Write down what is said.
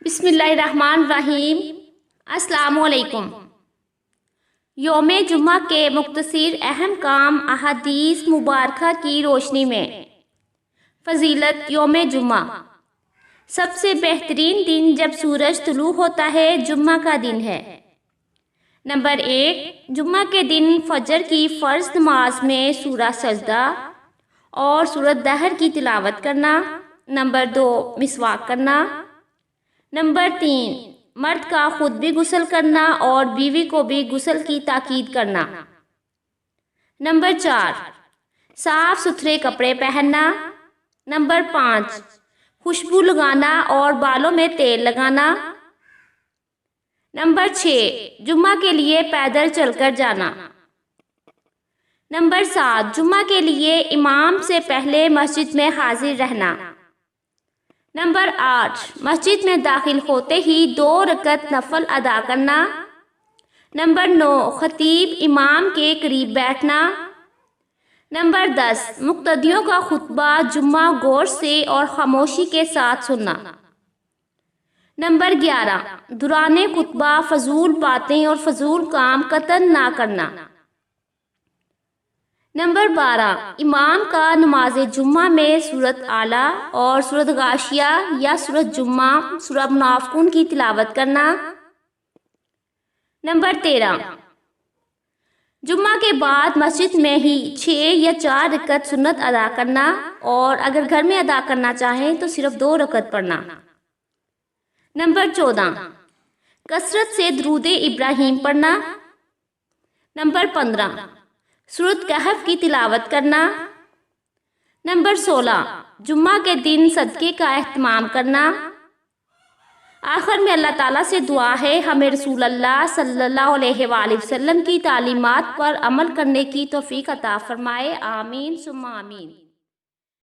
بسم اللہ الرحمن الرحیم۔ السلام علیکم۔ یوم جمعہ کے مختصر اہم کام احادیث مبارکہ کی روشنی میں۔ فضیلت یوم جمعہ: سب سے بہترین دن جب سورج طلوع ہوتا ہے جمعہ کا دن ہے۔ نمبر 1، جمعہ کے دن فجر کی فرض نماز میں سورہ سجدہ اور سورۃ دہر کی تلاوت کرنا۔ نمبر 2، مسواک کرنا۔ نمبر 3، مرد کا خود بھی غسل کرنا اور بیوی کو بھی غسل کی تاکید کرنا۔ نمبر 4، صاف ستھرے کپڑے پہننا۔ نمبر 5، خوشبو لگانا اور بالوں میں تیل لگانا۔ نمبر 6، جمعہ کے لیے پیدل چل کر جانا۔ نمبر 7، جمعہ کے لیے امام سے پہلے مسجد میں حاضر رہنا۔ نمبر 8، مسجد میں داخل ہوتے ہی 2 رکعت نفل ادا کرنا۔ نمبر 9، خطیب امام کے قریب بیٹھنا۔ نمبر 10، مقتدیوں کا خطبہ جمعہ غور سے اور خاموشی کے ساتھ سننا۔ نمبر 11، دوران خطبہ فضول باتیں اور فضول کام قطعاً نہ کرنا۔ نمبر 12، امام کا نماز جمعہ میں سورۃ اعلیٰ اور سورۃ غاشیہ یا سورۃ جمعہ، سورہ منافقون کی تلاوت کرنا۔ نمبر 13، جمعہ کے بعد مسجد میں ہی 6 یا 4 رکعت سنت ادا کرنا، اور اگر گھر میں ادا کرنا چاہیں تو صرف 2 رکعت پڑھنا۔ نمبر 14، کثرت سے درود ابراہیم پڑھنا۔ نمبر 15، سورۃ کہف کی تلاوت کرنا۔ نمبر 16، جمعہ کے دن صدقے کا اہتمام کرنا۔ آخر میں اللہ تعالیٰ سے دعا ہے ہمیں رسول اللہ صلی اللہ علیہ وآلہ وسلم کی تعلیمات پر عمل کرنے کی توفیق عطا فرمائے۔ آمین ثم آمین۔